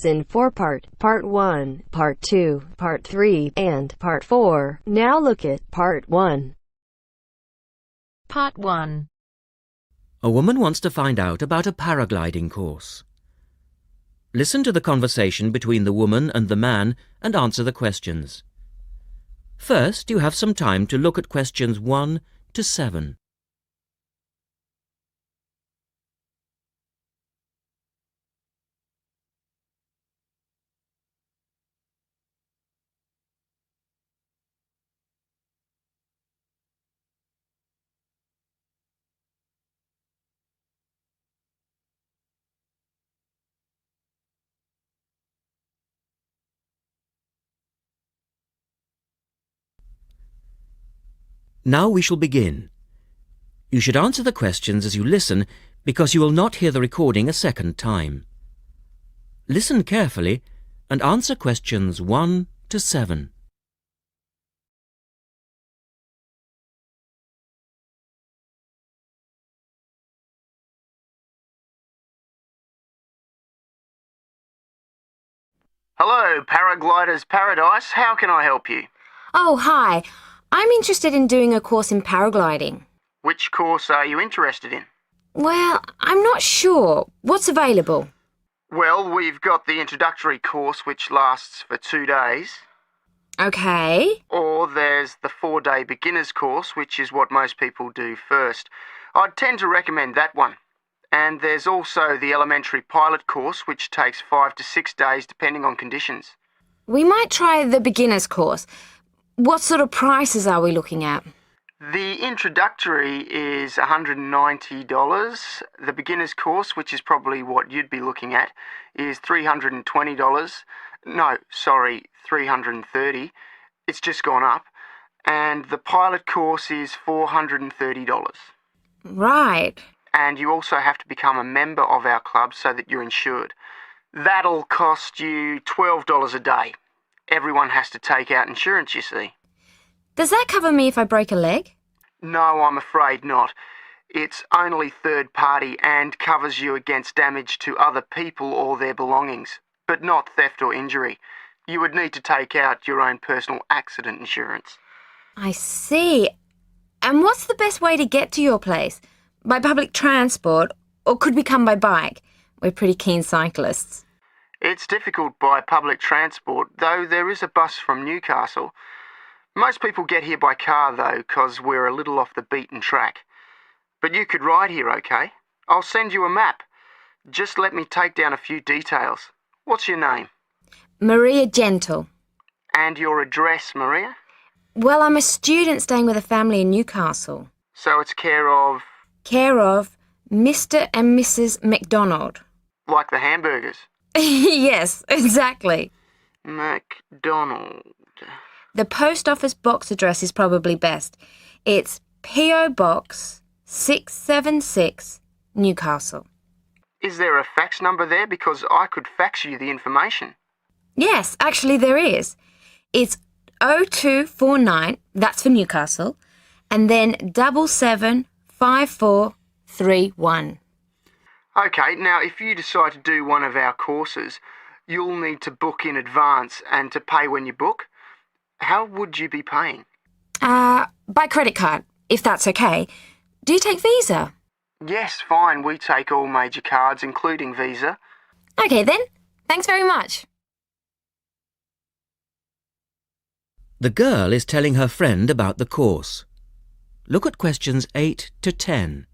course in 4-part, Part 1, Part 2, Part 3, and Part 4. Now look at Part 1. Part 1. A woman wants to find out about a paragliding course. Listen to the conversation between the woman and the man and answer the questions. First, you have some time to look at questions 1 to 7. Now we shall begin. You should answer the questions as you listen because you will not hear the recording a second time. Listen carefully and answer questions 1 to 7. Hello, Paraglider's Paradise. How can I help you? Oh, hi. I'm interested in doing a course in paragliding. Which course are you interested in? Well, I'm not sure. What's available? Well, we've got the introductory course which lasts for 2 days. Okay. Or there's the 4-day beginner's course, which is what most people do first. I'd tend to recommend that one. And there's also the elementary pilot course, which takes 5 to 6 days depending on conditions. We might try the beginner's course. What sort of prices are we looking at? The introductory is $190. The beginner's course, which is probably what you'd be looking at, is $320. No, sorry, $330. It's just gone up. And the pilot course is $430. Right. And you also have to become a member of our club so that you're insured. That'll cost you $12 a day. Everyone has to take out insurance, you see. Does that cover me if I break a leg? No, I'm afraid not. It's only third party and covers you against damage to other people or their belongings, but not theft or injury. You would need to take out your own personal accident insurance. I see. And what's the best way to get to your place? By public transport, or could we come by bike? We're pretty keen cyclists. It's difficult by public transport, though there is a bus from Newcastle. Most people get here by car, though, 'cause we're a little off the beaten track. But you could ride here, okay? I'll send you a map. Just let me take down a few details. What's your name? Maria Gentle. And your address, Maria? Well, I'm a student staying with a family in Newcastle. So it's care of... Care of Mr. and Mrs. McDonald. like the hamburgers? Yes, exactly. McDonald. The post office box address is probably best. It's P.O. Box 676, Newcastle. Is there a fax number there? Because I could fax you the information. Yes, actually there is. It's 0249, that's for Newcastle, and then 775431. Okay, now if you decide to do one of our courses, you'll need to book in advance and to pay when you book. How would you be paying? By credit card, if that's okay. Do you take Visa? Yes, fine. We take all major cards, including Visa. Okay then. Thanks very much. The girl is telling her friend about the course. Look at questions 8 to 10.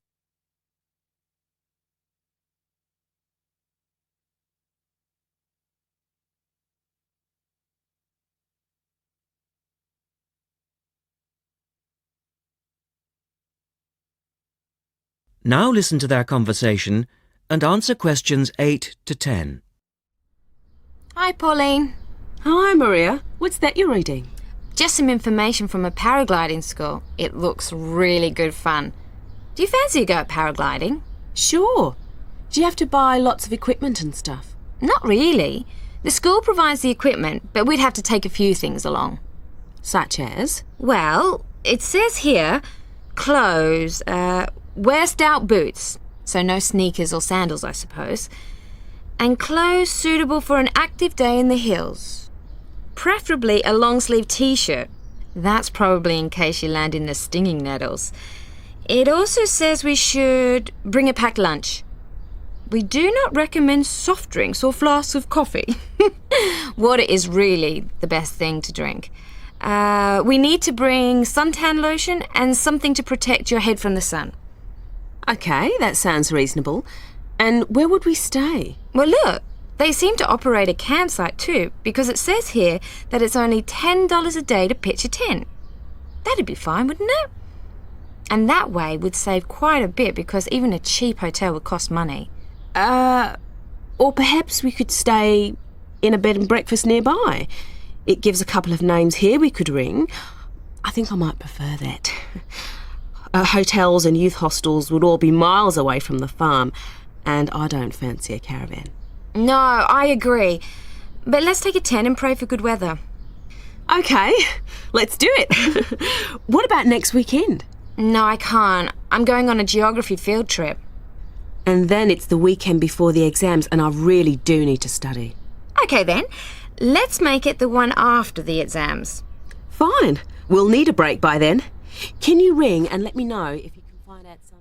Now listen to their conversation and answer questions 8 to 10. Hi, Pauline. Hi, Maria. What's that you're reading? Just some information from a paragliding school. It looks really good fun. Do you fancy a go at paragliding? Sure. Do you have to buy lots of equipment and stuff? Not really. The school provides the equipment, but we'd have to take a few things along. Such as? Well, it says here, clothes, wear stout boots, so no sneakers or sandals, I suppose. And clothes suitable for an active day in the hills. Preferably a long-sleeve t-shirt. That's probably in case you land in the stinging nettles. It also says we should bring a packed lunch. We do not recommend soft drinks or flasks of coffee. Water is really the best thing to drink. We need to bring suntan lotion and something to protect your head from the sun. OK, that sounds reasonable. And where would we stay? Well, look, they seem to operate a campsite too, because it says here that it's only $10 a day to pitch a tent. That'd be fine, wouldn't it? And that way we'd save quite a bit, because even a cheap hotel would cost money. Or perhaps we could stay in a bed and breakfast nearby. It gives a couple of names here we could ring. I think I might prefer that. Hotels and youth hostels would all be miles away from the farm, and I don't fancy a caravan. No, I agree. But let's take a tent and pray for good weather. OK, let's do it. What about next weekend? No, I can't. I'm going on a geography field trip. And then it's the weekend before the exams, and I really do need to study. OK then, let's make it the one after the exams. Fine. We'll need a break by then. Can you ring and let me know if you can find out some...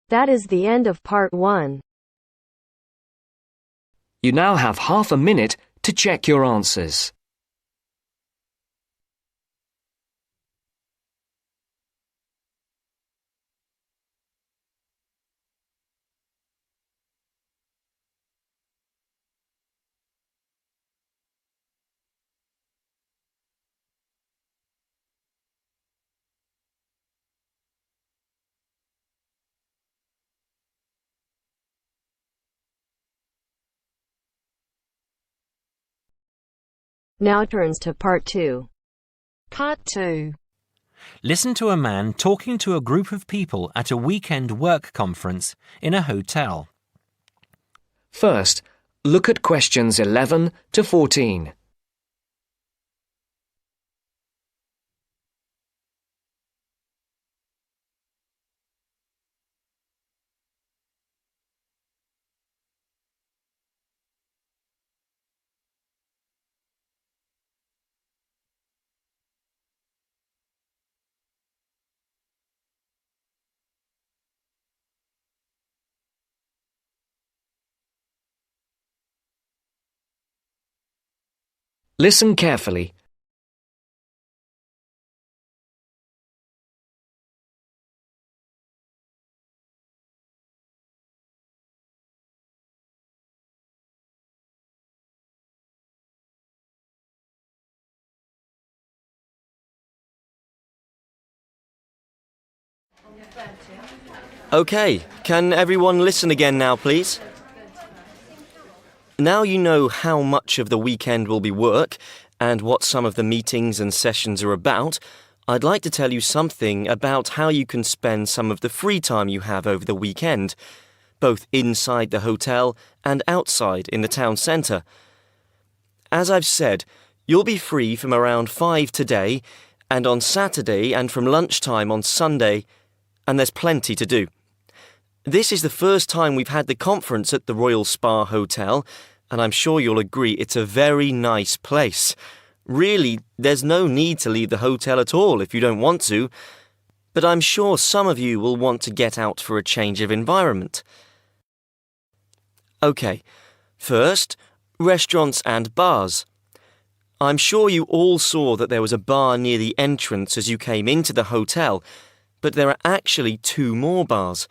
That is the end of part 1. You now have half a minute to check your answers. Now turns to part 2. Part 2. Listen to a man talking to a group of people at a weekend work conference in a hotel. First, look at questions 11 to 14. Listen carefully. OK, can everyone listen again now, please? Now you know how much of the weekend will be work and what some of the meetings and sessions are about, I'd like to tell you something about how you can spend some of the free time you have over the weekend, both inside the hotel and outside in the town centre. As I've said, you'll be free from around 5 today and on Saturday and from lunchtime on Sunday, and there's plenty to do. This is the first time we've had the conference at the Royal Spa Hotel, and I'm sure you'll agree it's a very nice place. Really, there's no need to leave the hotel at all if you don't want to, but I'm sure some of you will want to get out for a change of environment. OK, first, restaurants and bars. I'm sure you all saw that there was a bar near the entrance as you came into the hotel, but there are actually 2 more bars.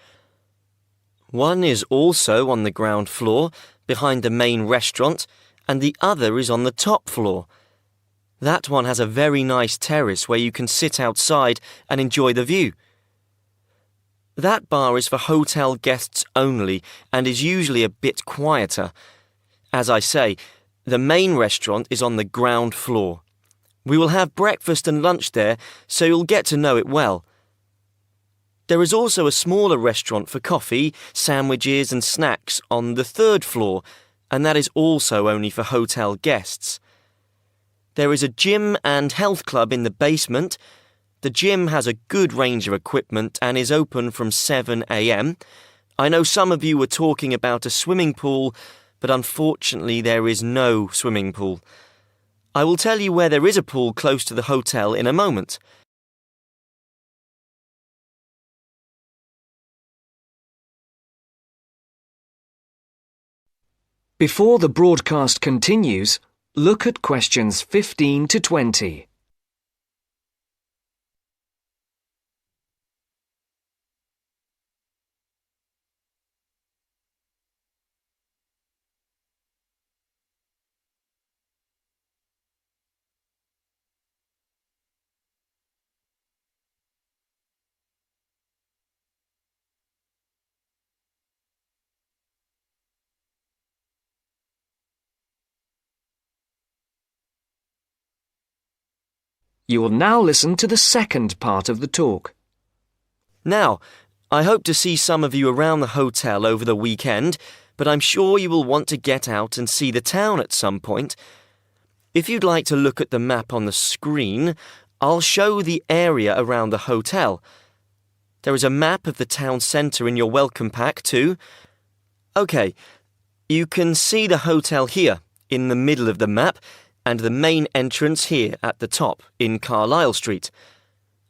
One is also on the ground floor, behind the main restaurant, and the other is on the top floor. That one has a very nice terrace where you can sit outside and enjoy the view. That bar is for hotel guests only and is usually a bit quieter. As I say, the main restaurant is on the ground floor. We will have breakfast and lunch there, so you'll get to know it well. There is also a smaller restaurant for coffee, sandwiches and snacks on the 3rd floor, and that is also only for hotel guests. There is a gym and health club in the basement, The gym has a good range of equipment and is open from 7 a.m. I know some of you were talking about a swimming pool, but unfortunately there is no swimming pool. I will tell you where there is a pool close to the hotel in a moment. Before the broadcast continues, look at questions 15 to 20. You will now listen to the second part of the talk. Now, I hope to see some of you around the hotel over the weekend, but I'm sure you will want to get out and see the town at some point. If you'd like to look at the map on the screen, I'll show the area around the hotel. There is a map of the town centre in your welcome pack too. OK, you can see the hotel here, in the middle of the map, and the main entrance here at the top, in Carlisle Street.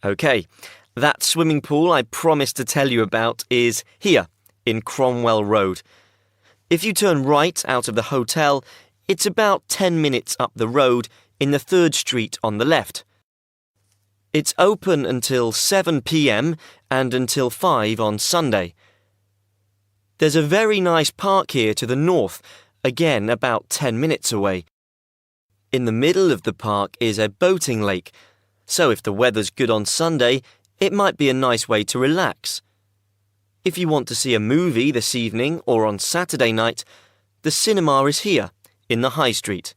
OK, that swimming pool I promised to tell you about is here, in Cromwell Road. If you turn right out of the hotel, it's about 10 minutes up the road in the 3rd Street on the left. It's open until 7 p.m. and until 5 on Sunday. There's a very nice park here to the north, again about 10 minutes away. In the middle of the park is a boating lake, so if the weather's good on Sunday, it might be a nice way to relax. If you want to see a movie this evening or on Saturday night, the cinema is here, in the High Street.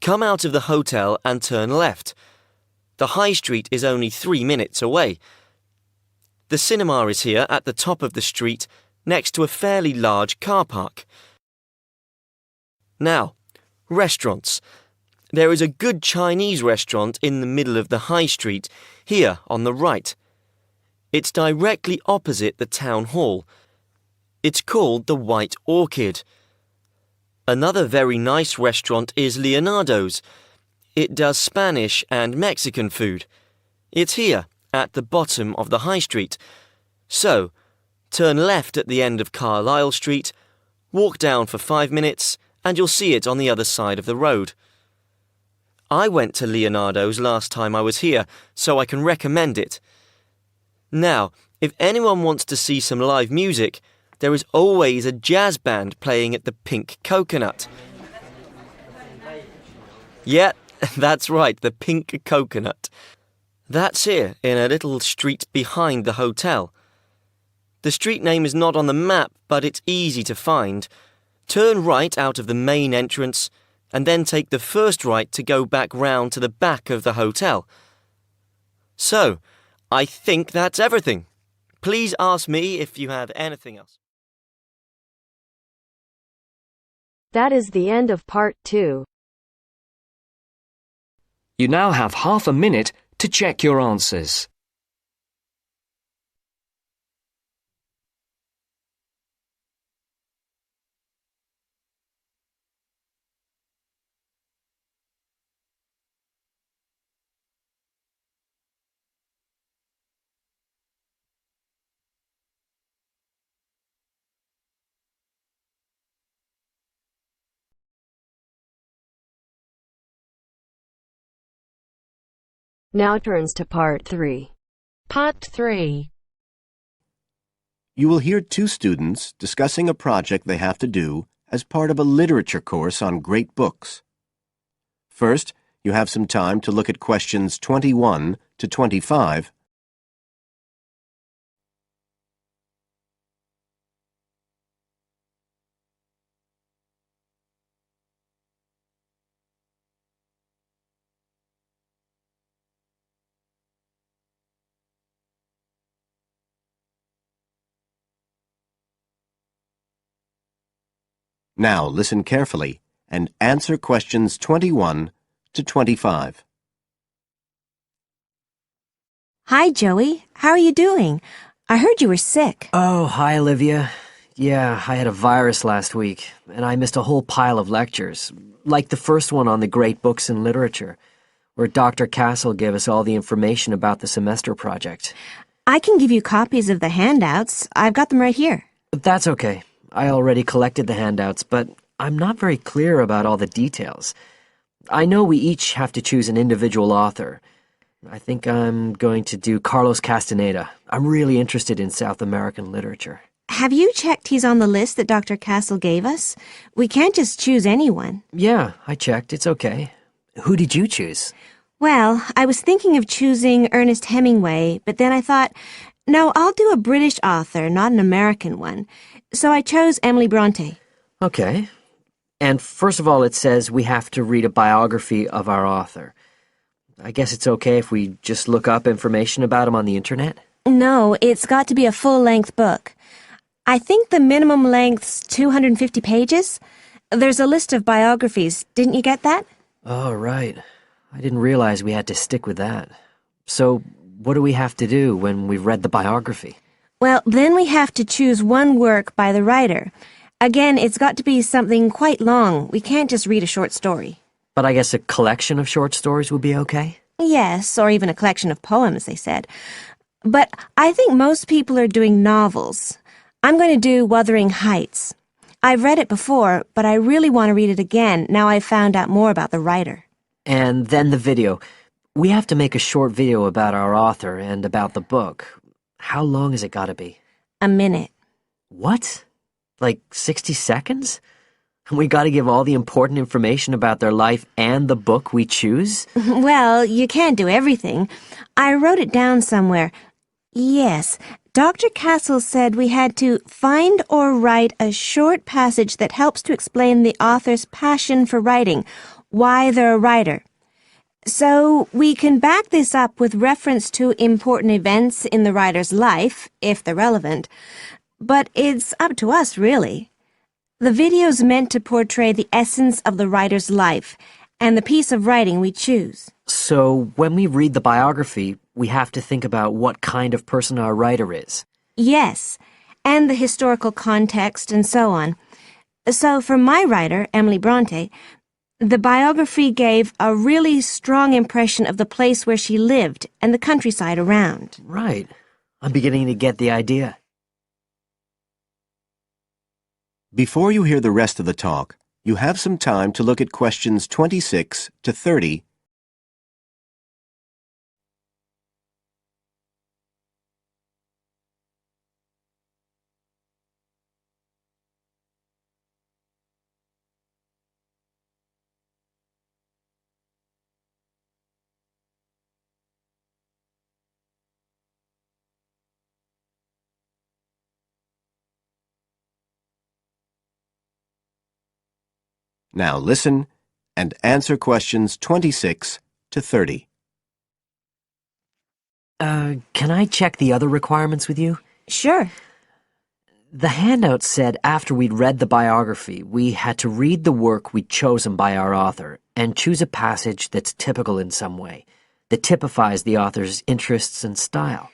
Come out of the hotel and turn left. The High Street is only 3 minutes away. The cinema is here at the top of the street, next to a fairly large car park. Now, restaurants. There is a good Chinese restaurant in the middle of the High Street, here on the right. It's directly opposite the town hall. It's called the White Orchid. Another very nice restaurant is Leonardo's. It does Spanish and Mexican food. It's here, at the bottom of the High Street. So, turn left at the end of Carlisle Street, walk down for 5 minutes, and you'll see it on the other side of the road. I went to Leonardo's last time I was here, so I can recommend it. Now, if anyone wants to see some live music, there is always a jazz band playing at the Pink Coconut. Yeah, that's right, the Pink Coconut. That's here, in a little street behind the hotel. The street name is not on the map, but it's easy to find. Turn right out of the main entrance, and then take the first right to go back round to the back of the hotel. So, I think that's everything. Please ask me if you have anything else. That is the end of part 2. You now have half a minute to check your answers. Now turns to part 3. Part 3. You will hear two students discussing a project they have to do as part of a literature course on great books. First, you have some time to look at questions 21 to 25. Now listen carefully and answer questions 21 to 25. Hi, Joey. How are you doing? I heard you were sick. Oh, hi, Olivia. Yeah, I had a virus last week, and I missed a whole pile of lectures, like the first one on the great books in literature, where Dr. Castle gave us all the information about the semester project. I can give you copies of the handouts. I've got them right here. That's okay. I already collected the handouts, but I'm not very clear about all the details. I know we each have to choose an individual author. I think I'm going to do Carlos Castaneda. I'm really interested in South American literature. Have you checked he's on the list that Dr. Castle gave us? We can't just choose anyone. Yeah, I checked. It's okay. Who did you choose? Well, I was thinking of choosing Ernest Hemingway, but then I thought, no, I'll do a British author, not an American one. So I chose Emily Bronte. Okay. And first of all, it says we have to read a biography of our author. I guess it's okay if we just look up information about him on the internet? No, it's got to be a full-length book. I think the minimum length's 250 pages. There's a list of biographies. Didn't you get that? Oh, right. I didn't realize we had to stick with that. So, what do we have to do when we've read the biography? Well, then we have to choose one work by the writer. Again, it's got to be something quite long. We can't just read a short story. But I guess a collection of short stories would be okay? Yes, or even a collection of poems, they said. But I think most people are doing novels. I'm going to do Wuthering Heights. I've read it before, but I really want to read it again now I've found out more about the writer. And then the video. We have to make a short video about our author and about the book. How long has it got to be? A minute. What? Like 60 seconds? And we got to give all the important information about their life and the book we choose? Well, you can't do everything. I wrote it down somewhere. Yes, Dr. Castle said we had to find or write a short passage that helps to explain the author's passion for writing, why they're a writer. So we can back this up with reference to important events in the writer's life, if they're relevant. But it's up to us, really. The video's meant to portray the essence of the writer's life and the piece of writing we choose. So when we read the biography, we have to think about what kind of person our writer is. Yes, and the historical context and so on. So for my writer, Emily Bronte, the biography gave a really strong impression of the place where she lived and the countryside around. Right. I'm beginning to get the idea. Before you hear the rest of the talk, you have some time to look at questions 26 to 30. Now listen and answer questions 26 to 30. Can I check the other requirements with you? Sure. The handout said after we'd read the biography, we had to read the work we'd chosen by our author and choose a passage that's typical in some way, that typifies the author's interests and style.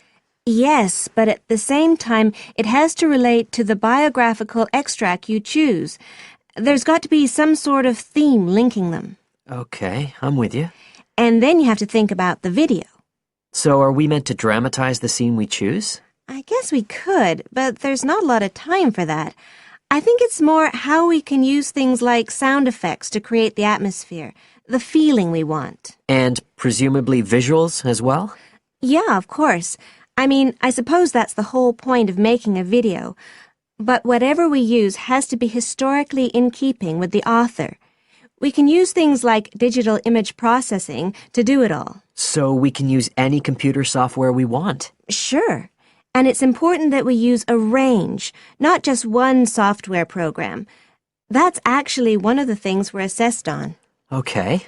Yes, but at the same time, it has to relate to the biographical extract you choose. There's got to be some sort of theme linking them. Okay, I'm with you. And then you have to think about the video. So are we meant to dramatize the scene we choose? I guess we could, but there's not a lot of time for that. I think it's more how we can use things like sound effects to create the atmosphere, the feeling we want. And presumably visuals as well? Yeah, of course. I mean, I suppose that's the whole point of making a video. But whatever we use has to be historically in keeping with the author. We can use things like digital image processing to do it all. So we can use any computer software we want? Sure. And it's important that we use a range, not just one software program. That's actually one of the things we're assessed on. Okay.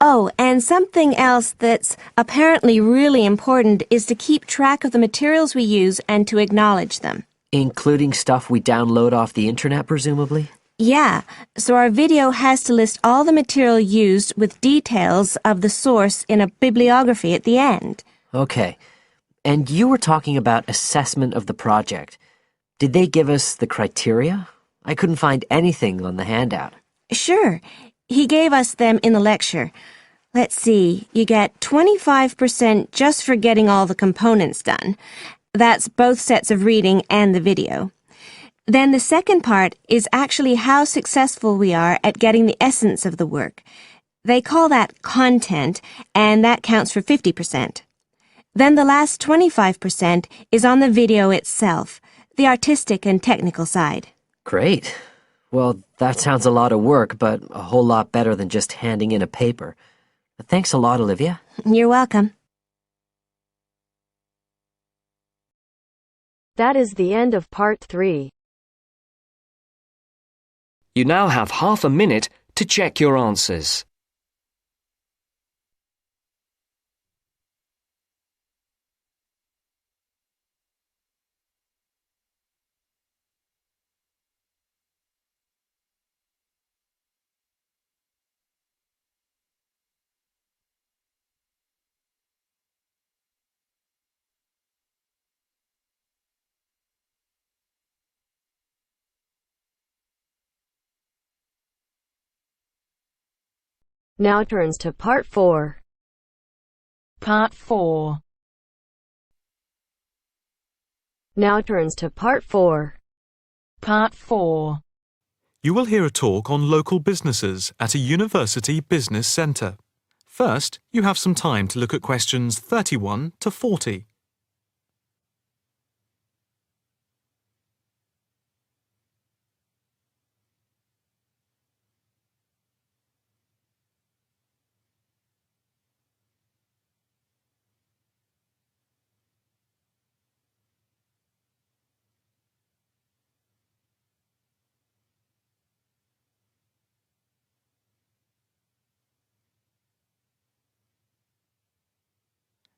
Oh, and something else that's apparently really important is to keep track of the materials we use and to acknowledge them. Including stuff we download off the internet, presumably? Yeah, so our video has to list all the material used with details of the source in a bibliography at the end. Okay, And you were talking about assessment of the project. Did they give us the criteria? I couldn't find anything on the handout. Sure. He gave us them in the lecture. Let's see, you get 25% just for getting all the components done. That's both sets of reading and the video. Then the second part is actually how successful we are at getting the essence of the work. They call that content, and that counts for 50%. Then the last 25% is on the video itself, the artistic and technical side. Great. Well, that sounds a lot of work, but a whole lot better than just handing in a paper. Thanks a lot, Olivia. You're welcome. That is the end of part 3. You now have half a minute to check your answers. Now turns to part 4. Part 4. Now turns to part 4. Part 4. You will hear a talk on local businesses at a university business centre. First, you have some time to look at questions 31 to 40.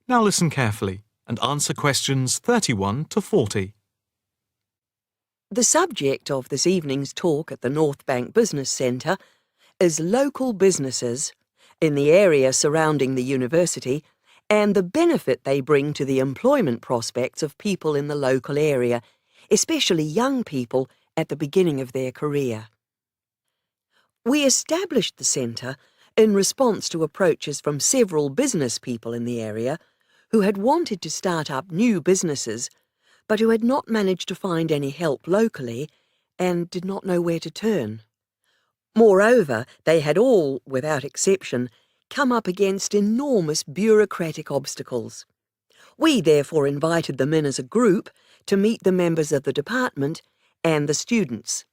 Now listen carefully and answer questions 31 to 40. The subject of this evening's talk at the North Bank Business Centre is local businesses in the area surrounding the university and the benefit they bring to the employment prospects of people in the local area, especially young people at the beginning of their career. We established the centre in response to approaches from several business people in the area who had wanted to start up new businesses, but who had not managed to find any help locally and did not know where to turn. Moreover, they had all, without exception, come up against enormous bureaucratic obstacles. We therefore invited them in as a group to meet the members of the department and the students.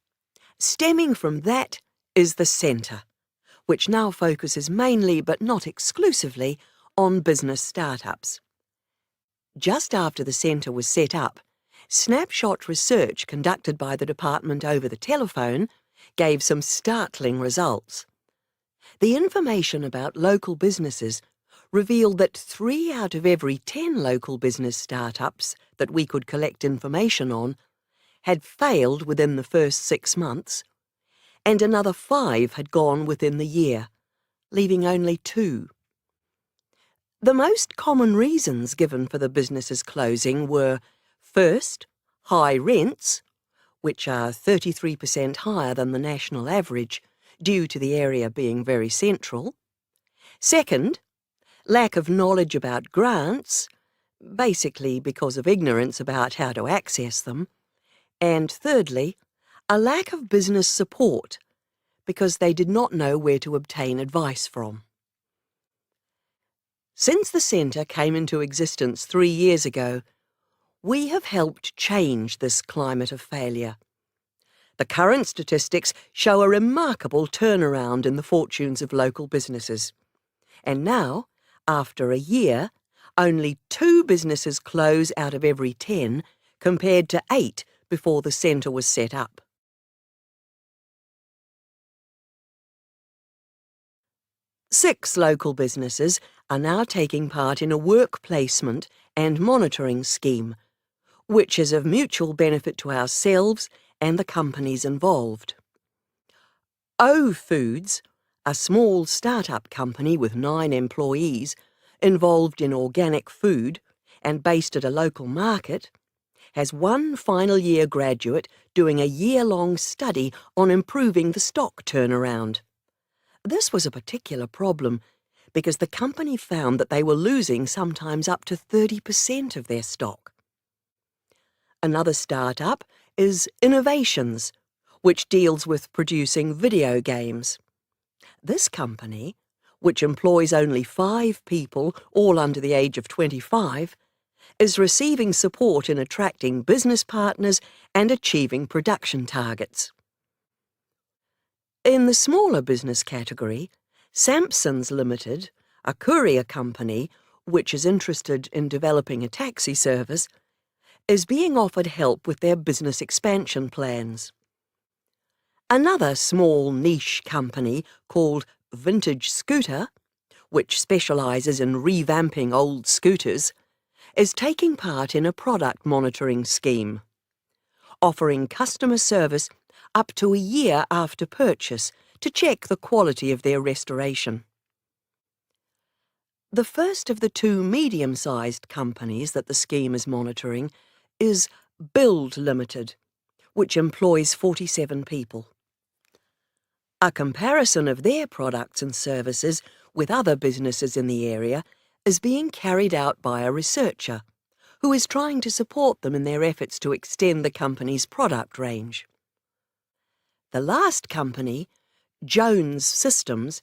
Stemming from that is the centre, which now focuses mainly, but not exclusively, on business startups. Just after the centre was set up, snapshot research conducted by the department over the telephone gave some startling results. The information about local businesses revealed that 3 out of every 10 local business startups that we could collect information on had failed within the first 6 months, and another 5 had gone within the year, leaving only 2. The most common reasons given for the business's closing were, first, high rents, which are 33% higher than the national average, due to the area being very central. Second, lack of knowledge about grants, basically because of ignorance about how to access them. And thirdly, a lack of business support, because they did not know where to obtain advice from. Since the centre came into existence 3 years ago, we have helped change this climate of failure. The current statistics show a remarkable turnaround in the fortunes of local businesses. And now, after a year, only 2 businesses close out of every 10, compared to 8 before the centre was set up. Six local businesses are now taking part in a work placement and monitoring scheme, which is of mutual benefit to ourselves and the companies involved. O Foods, a small start-up company with 9 employees involved in organic food, and based at a local market, has one final year graduate doing a year-long study on improving the stock turnaround. This was a particular problem because the company found that they were losing sometimes up to 30% of their stock. Another startup is Innovations, which deals with producing video games. This company, which employs only 5 people, all under the age of 25, is receiving support in attracting business partners and achieving production targets. In the smaller business category, Sampson's Limited, a courier company which is interested in developing a taxi service, is being offered help with their business expansion plans. Another small niche company called Vintage Scooter, which specialises in revamping old scooters, is taking part in a product monitoring scheme, offering customer service up to a year after purchase to check the quality of their restoration. The first of the 2 medium-sized companies that the scheme is monitoring is Build Limited, which employs 47 people. A comparison of their products and services with other businesses in the area is being carried out by a researcher who is trying to support them in their efforts to extend the company's product range. The last company, Jones Systems,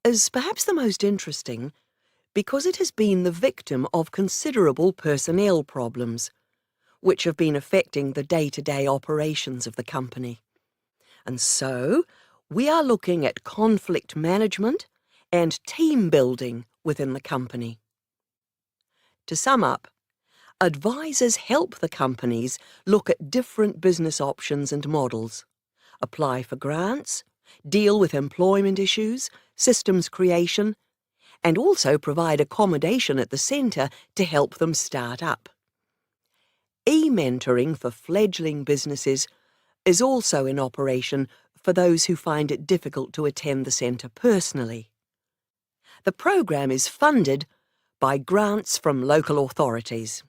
is perhaps the most interesting because it has been the victim of considerable personnel problems, which have been affecting the day-to-day operations of the company. And so, we are looking at conflict management and team building within the company. To sum up, advisors help the companies look at different business options and models, apply for grants, deal with employment issues, systems creation, and also provide accommodation at the centre to help them start up. E-mentoring for fledgling businesses is also in operation for those who find it difficult to attend the centre personally. The programme is funded by grants from local authorities.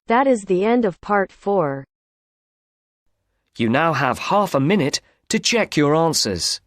That is the end of part 4. You now have half a minute to check your answers.